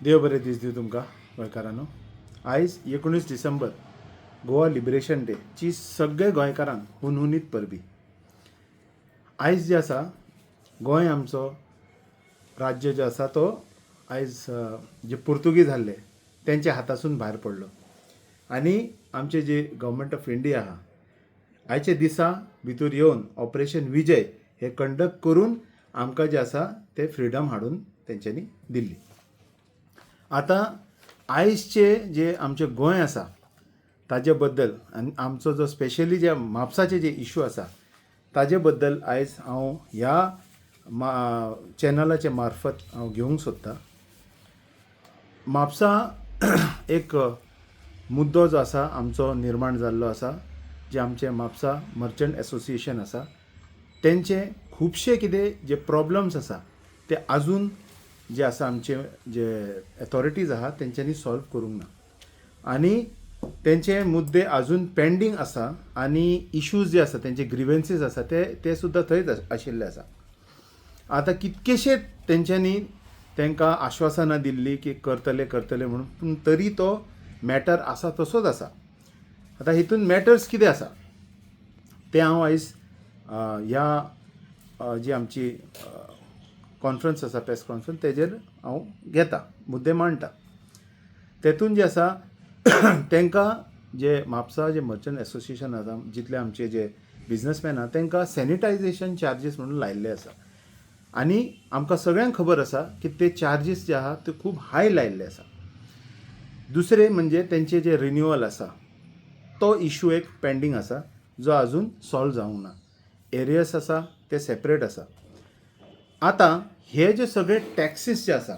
देव बरे दीस दिवं तुमकां गोंयकारांनो. आयज 19 डिसेंबर गोवा लिबरेशन डे ची सगळे गोंयकारांक हुनहुनीत परबी. आयज जे आसा गोंय आमचो राज्य जो आसा तो आयज जे पुर्तुगीज आहले तेंच्या हातासून भायर पडलो आनी आमचे जे गव्हर्मेंट ऑफ इंडिया आहा आयचे दिसा भितर येवन ऑपरेशन विजय हे कंडक्ट करून आमकां जे आसा ते फ्रिडम हाडून तेंच्यांनी दिल्ली. आतां आयजचे जे आमचे गोंय आसा ताजे बद्दल आनी आमचो जो स्पेशली जे म्हापसाचे जे इशू आसा ताजे बद्दल आयज हांव ह्या चॅनलाचे मार्फत हांव घेवंक सोदतां. म्हापसा एक मुद्दो जो आसा आमचो निर्माण जाल्लो आसा, जे आमचे म्हापसा मर्चंट एसोसिएशन आसा तेंचे खुबशे कितें जे प्रॉब्लम्स आसा ते आजून जे आसा आमचे जे ऑथॉरिटीज आहा तेंच्यांनी सॉल्व करूंक ना आनी तेंचे मुद्दे आजून पेंडींग आसा आनी इश्यूज जे आसा तेंचे ग्रिवेन्सीस आसा ते सुद्दां थंयच आशिल्ले आसा. आतां कितकेशे तेंच्यांनी तांकां आश्वासनां दिल्ली की करतले म्हणून, पूण तरी तो मॅटर आसा तसोच आसा. आतां हितून मॅटर्स कितें आसा ते हांव आयज ह्या जी आमची कॉन्फरन्स आसा, प्रेस कॉन्फरन्स, तेजेर हांव घेता, मुद्दे मांडटा. तेतून जे आसा तांकां जे म्हापसा जे मर्चंट एसोसिएशन आसा, जितले आमचे जे बिझनसमॅन आहा तांकां सॅनिटायझेशन चार्जीस म्हणून लायिल्ले आसा आनी आमकां सगळ्यांक खबर आसा की ते चार्जीस जे आहा ते खूब हाय लायिल्ले आसा. दुसरे म्हणजे तेंचे जे रिन्युअल आसा तो इशू एक पेंडींग आसा जो आजून सॉल्व जावंक ना. एरियस आसा ते सेपरेट आसा. आतां हे जे सगळे टॅक्सीस जे आसा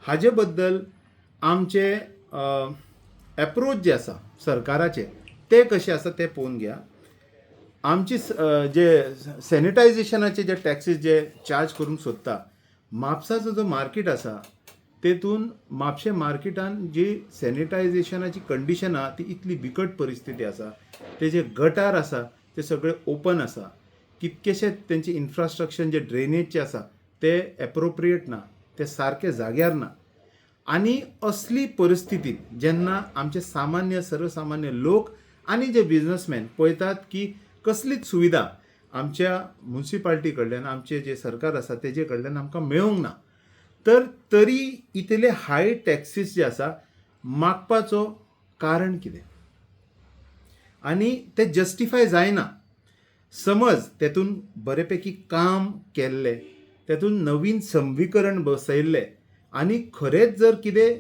हाजे बद्दल आमचे एप्रोच जे आसा सरकाराचे ते कशे आसा ते पळोवन घेया. आमची जे सॅनिटायझेशनाचे जे टॅक्सीस जे चार्ज करूंक सोदता, म्हापसाचो जो मार्केट आसा तेतून म्हापशे मार्केटान जी सॅनिटायझेशनाची कंडिशन आहा ती इतली बिकट परिस्थिती आसा. ते जे गटार आसा ते सगळे ओपन आसा. कितकेशे तेंचे इन्फ्रास्ट्रक्चर जे ड्रेनेजचे आसा ते एप्रोप्रिएट ना, ते सारके जाग्यार ना. आनी असली परिस्थितीत जेन्ना आमचे सर्वसामान्य लोक आनी जे बिझनसमॅन पळयतात की कसलीच सुविधा आमच्या म्युनिसिपालिटी कडल्यान, आमचे जे सरकार आसा तेजे कडल्यान आमकां मेळूंक ना, तर तरी इतले हाय टॅक्सीस जे आसा मागपाचो कारण कितें आनी ते जस्टिफाय जायना. समज तेतून बरेपैकी काम केल्लें, तेतून नवीन संविकरण बसयल्लें आनी खरेंच जर कितें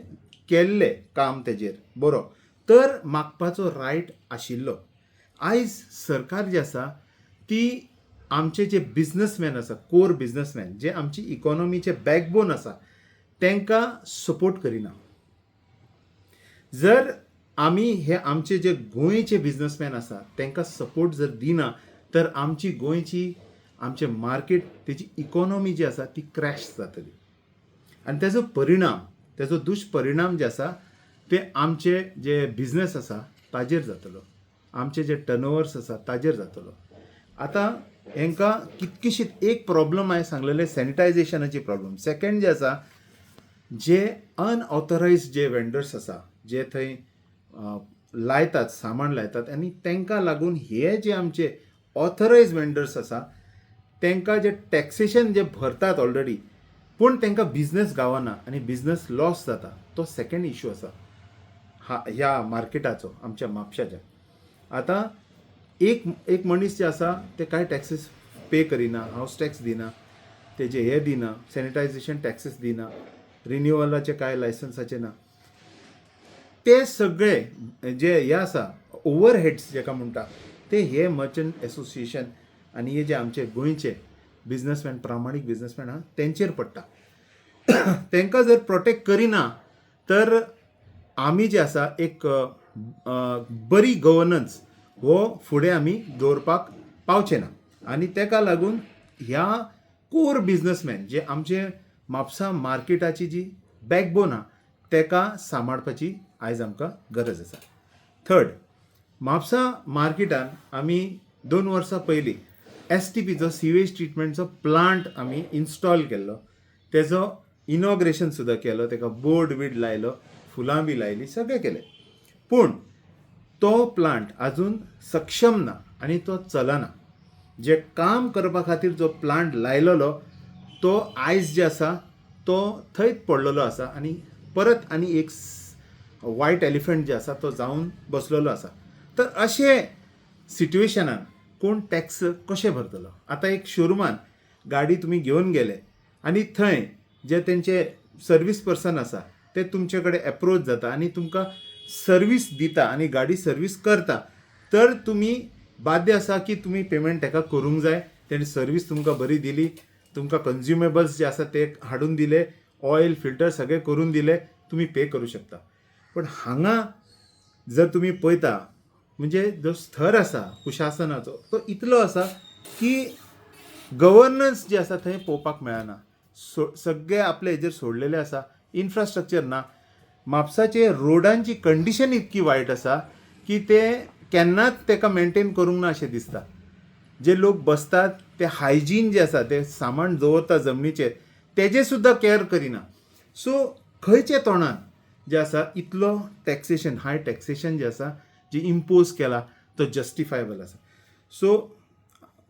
केल्लें काम तेजेर बरो, तर मागपाचो रायट आशिल्लो. आयज सरकार जी आसा ती आमचे जे बिझनसमॅन आसा, कोर बिझनसमॅन जे आमची इकॉनॉमीचे बॅकबोन आसा तांकां सपोर्ट करिना. जर आमी हे आमचे जे गोंयचे बिझनसमॅन आसा तांकां सपोर्ट जर दिना तर आमची गोंयची आमचे मार्केट तेजी इकॉनॉमी जी आसा ती क्रॅश जातली आनी तेजो दुश्परिणाम जे आसा ते आमचे जे बिझनस आसा ताजेर जातलो, आमचे जे टर्नओवर्स आसा ताजेर जातलो. आतां हांकां कितकीशी एक प्रॉब्लम हांवें सांगलेले सॅनिटायझेशनाची प्रॉब्लम. सेकंड जे आसा जे अनऑथरायज्ड जे वेंडर्स आसा जे थंय लायतात, सामान लायतात आनी तांकां लागून हे जे आमचे ऑथरायज वेंडर्स आसा तांकां जे टॅक्सेशन जे भरतात ऑलरेडी पूण तांकां बिझनस गावना आनी बिझनस लॉस जाता, तो सेकंड इशू आसा ह्या मार्केटाचो आमच्या म्हापशाच्या. आतां एक मनीस जे आसा ते कांय टॅक्सीस पे करिना, हावस टॅक्स दिना, तेजे हे दिना, सॅनिटायझेशन टॅक्सीस दिना, रिन्युअलाचे कांय लायसन्साचे ना. ते सगळे जे हे आसा ओवरहेड्स जेका म्हणटा ते हे मर्चंट एसोसिएशन आनी हे जे आमचे गोंयचे बिझनसमॅन, प्रामाणीक बिझनसमॅन आहा तेंचेर पडटा. तांकां जर प्रोटेक्ट करिना तर आमी जे आसा एक बरी गव्हर्नन्स हो फुडें आमी दवरपाक पावचे ना आनी ताका लागून ह्या कोर बिझनसमॅन जे आमचे म्हापसा मार्केटाची जी बॅकबोन आहा ताका सांबाळपाची आयज आमकां गरज आसा. थर्ड, म्हापसा मार्केटान आमी 2 वर्सां पयलीं STPचो सिवेज ट्रिटमेंटचो प्लांट आमी इन्स्टॉल केल्लो. तेजो इनॉग्रेशन सुद्दां केलो, ताका बोर्ड बीड लायलो, फुलां बी लायली, सगळें केलें. पूण तो प्लांट अजून सक्षम ना आनी तो चलना. जे काम करपा खातीर जो प्लांट लायलेलो तो आयज जे आसा तो थंयच पडलेलो आसा आनी परत आनी एक व्हायट एलिफंट जे आसा तो जावन बसलेलो आसा. तर अशे सिट्युएशनान कोण टॅक्स कशें भरतलो? आतां एक शोरुमान गाडी तुमी घेवन गेले आनी थंय जे तेंचे सर्वीस पर्सन आसा ते तुमचे कडेन एप्रोच जाता आनी तुमकां सर्वीस दिता आनी गाडी सर्वीस करता, तर तुमी बाध्य आसा की तुमी पेमेंट ताका करूंक जाय. तेणी सर्वीस तुमकां बरी दिली, तुमकां कन्ज्युमेबल्स जे आसा ते हाडून दिले, ऑयल फिल्टर सगळें करून दिले, तुमी पे करूं शकता. पण हांगा जर तुमी पळयता म्हणजे जो स्तर आसा कुशासनाचो तो इतलो आसा की गव्हर्नन्स जे आसा थंय पळोवपाक मेळना. सगळे आपले हेजेर सोडलेले आसा, इन्फ्रास्ट्रक्चर ना. म्हापसाचे रोडांची कंडिशन इतकी वायट आसा की ते केन्नाच ताका मेंटेन करूंक ना अशें दिसता. जे लोक बसतात ते हायजीन जे आसा ते सामान दवरता जमनीचेर तेजे सुद्दां केअर करिना. सो खंयचे तोंडान जे आसा इतलो टॅक्सेशन, हाय टॅक्सेशन जे आसा जी इम्पोज केला तो जस्टिफायबल आसा. सो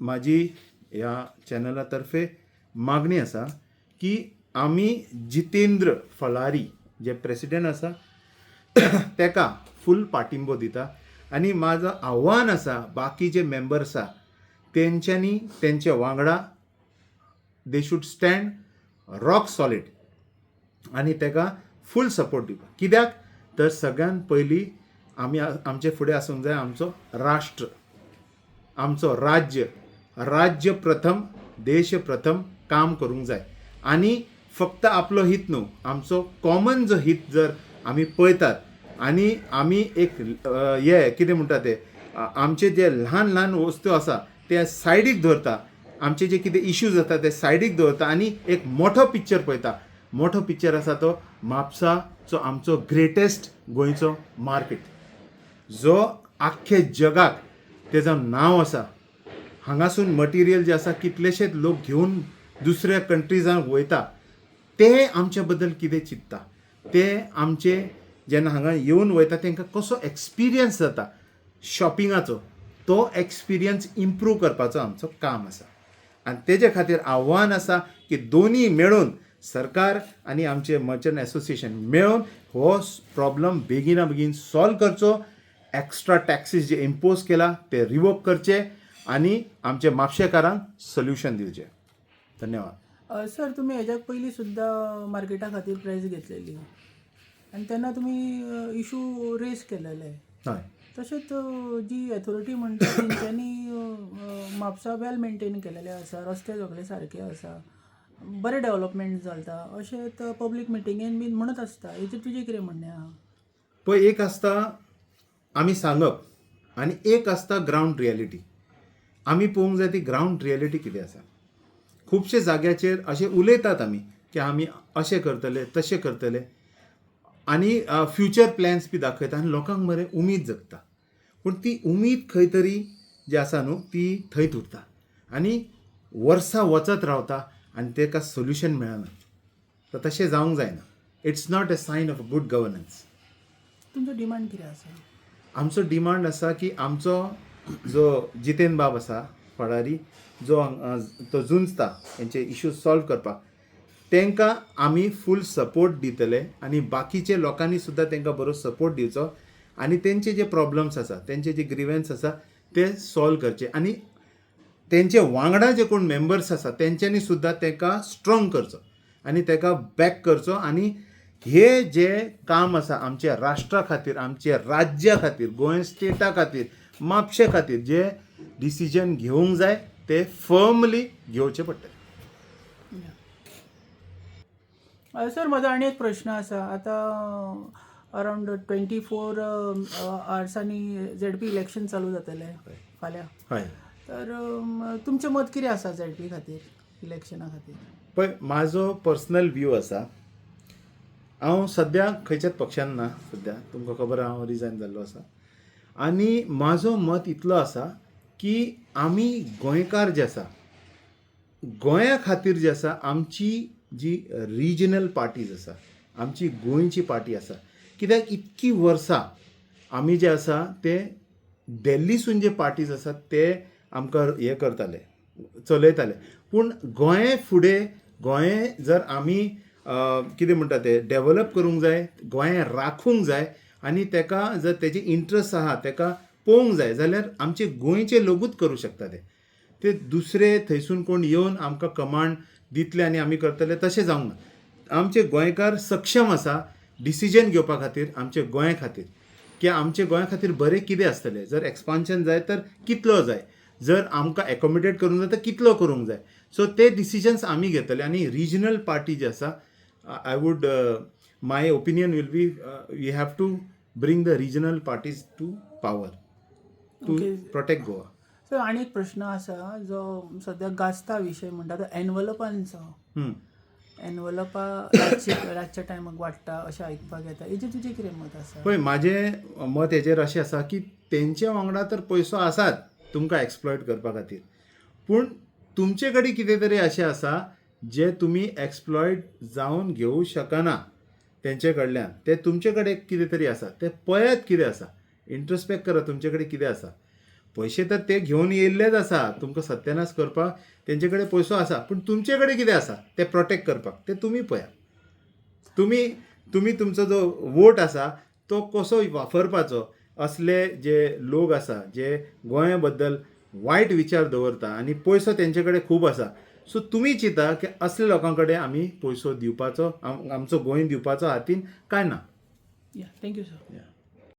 म्हाजी ह्या चॅनला तर्फे मागणी आसा की आमी जितेंद्र फलारी जे प्रेसिडेंट आसा ताका फूल पाठिंबो दिता आनी माझं आव्हान आसा बाकी जे मेंबर आसा तेंच्यांनी तेंच्या वांगडा they should stand rock solid आनी ताका फूल सपोर्ट दिवपाक. कित्याक तर सगळ्यात पयलीं आमी आमचे फुडें आसूंक जाय आमचो राष्ट्र, आमचो राज्य प्रथम, देश प्रथम काम करूंक जाय. आनी फक्त आपलो हित न्हू, आमचो कॉमन जो हित जर आमी पळयतात आनी आमी एक हे कितें म्हणटा ते आमचे जे ल्हान ल्हान वस्तू आसा ते सायडीक दवरता, आमचे जे कितें इश्यूज जाता ते सायडीक दवरता आनी एक मोठो पिक्चर पळयता. मोठो पिक्चर आसा तो म्हापसाचो आमचो ग्रेटेस्ट गोंयचो मार्केट जो आख्खे जगाक तेजो नांव आसा. हांगासून मटिरियल जे आसा कितलेशेच लोक घेवन दुसऱ्या कंट्रीजांक वयता, ते आमच्या बद्दल कितें चिंतता, ते आमचे जेन्ना हांगा येवन वयता तांकां कसो एक्सपिरियन्स जाता शॉपिंगाचो, तो एक्सपिरियन्स इम्प्रूव करपाचो आमचो काम आसा. आनी तेजे खातीर आव्हान आसा की दोनी मेळून सरकार आनी आमचे मर्चंट एसोसिएशन मेळून हो प्रॉब्लम बेगिना बेगीन सॉल्व करचो. एक्स्ट्रा टॅक्सीस जे इम्पोज केला ते रिवोक करचे आनी आमचे म्हापशेकारांक सोल्युशन दिवचें. धन्यवाद. सर, तुम्ही हेज्याक पयलीं सुद्दां मार्केटा खातीर प्रायज घेतलेली आनी तेन्ना तुमी इशू रेज केलेले. हय. तशेंच जी ऑथॉरिटी म्हणटा तेंच्यांनी म्हापसा वेल मेंटेन केलेले आसा, रस्ते सगळे सारके आसा, बरें डेव्हलपमेंट जाता अशें पब्लीक मिटिंगेन बीन म्हणत आसता. हेचेर तुजें कितें म्हणणें आहा? पळय, एक आसता आमी सांगप आनी एक आसता ग्रावंड रियलिटी. आमी पळोवंक जाय ती ग्रावंड रियलिटी कितें आसा. खुबशे जाग्याचेर अशें उलयतात आमी की आमी अशें करतले तशें करतले आनी फ्युचर प्लॅन्स बी दाखयता आनी लोकांक बरें उमीद जगता. पूण ती उमीद खंय तरी जी आसा न्हू ती थंयच उरता आनी वर्सां वचत रावता आनी ताका सोल्युशन मेळना. तर तशें जावंक जायना. It's not a sign of good governance. तुमचो डिमांड कितें आसा? आमचो डिमांड आसा की आमचो जो जितेंद्र बाब आसा फळारी, जो तो झुंजता हेंचे इश्यूज सॉल्व करपाक, तांकां आमी फूल सपोर्ट दितले आनी बाकीचे लोकांनी सुद्दां तांकां बरो सपोर्ट दिवचो आनी तेंचे जे प्रॉब्लम्स आसा, तेंचे जे ग्रिव्हन्स आसा ते सॉल्व करचे आनी तेंचे वांगडा जे कोण मेंबर्स आसा तेंच्यांनी सुद्दां ताका स्ट्रॉंग करचो आनी ताका बॅक करचो आनी हे जे काम आसा आमच्या राष्ट्रा खातीर, आमच्या राज्या खातीर, गोंय स्टेटा खातीर, म्हापशे खातीर जे डिसिजन घेवंक जाय ते फर्मली घेवचे पडटले. सर, म्हजो आनी एक प्रश्न आसा. आतां अरावंड 24 आवर्सांनी ZP इलेक्शन चालू जातलें फाल्यां. हय. तर तुमचें मत कितें आसा ZP खातीर, इलेक्शना खातीर? पळय, म्हाजो पर्सनल व्यू आसा. हांव सद्या खंयच्याच पक्षान ना. सद्या तुमकां खबर आहा हांव रिजायन जाल्लो आसा आनी म्हाजो मत इतलो आसा की आमी गोंयकार जे आसा, गोंया खातीर जे आसा आमची जी रिजनल पार्टीज आसा आमची गोंयची पार्टी आसा कित्याक इतकी वर्सां आमी जे आसा ते दिल्लीसून जे पार्टीज आसात ते आमकां हे करताले चलयताले पूण गोंय फुडें गोंय जर आमी कितें म्हणटा ते डेवलप करूंक जाय गोंय राखूंक जाय आनी तेका जर तेजे इंट्रस्ट आहा तेका पळोवंक जाय जाल्यार आमचे गोंयचे लोकूच करूं शकता ते दुसरे थंयसून कोण येवन आमकां कमांड दितले आनी आमी करतले तशें जावंक ना आमचे गोंयकार सक्षम आसा डिसिजन घेवपा खातीर आमचे गोंया खातीर की आमचे गोंया खातीर बरें कितें आसतलें जर एक्सपान्शन जाय तर कितलो जाय जर आमकां एकोमोडेट करूंक जाय तर कितलो करूंक जाय सो ते डिसिजन्स आमी घेतले आनी रिजनल पार्टी जी आसा I would my opinion will be we have to bring the regional parties to power to protect Goa. So आनी एक प्रश्न आसा जो सद्या गाजता विशय म्हणटा तो एनवलपांचो एनवलपा रातच्या टायमाक वाडटा अशें आयकपाक येता हेजेर तुजें कितें मत आसा? पळय म्हाजें मत हेजेर अशें आसा की तेंचे वांगडा तर पयसो आसात तुमकां एक्सप्लॉयट करपा खातीर पूण तुमचे कडेन कितें तरी अशें आसा जे तुमी एक्सप्लॉयट जावन घेवं शकना तेंचे कडल्यान ते तुमचे कडेन कितें तरी आसा ते पळयात कितें आसा इंट्रोस्पेक्ट करा तुमचे कडेन कितें आसा पयशे तर ते घेवन येयल्लेच आसा तुमकां सत्यानाश करपाक तेंचे कडेन पयसो आसा पूण तुमचे कडेन कितें आसा ते प्रोटेक्ट करपाक ते तुमी पळया तुमी तुमचो जो वोट आसा तो कसो वापरपाचो असले जे लोक आसा जे गोंया बद्दल वायट विचार दवरता आनी पयसो तेंचे कडेन खूब आसा सो तुमी चिंता की असल्या लोकां कडेन आमी पयसो दिवपाचो आमचो गोंय दिवपाचो हातीन काय ना. Thank you sir.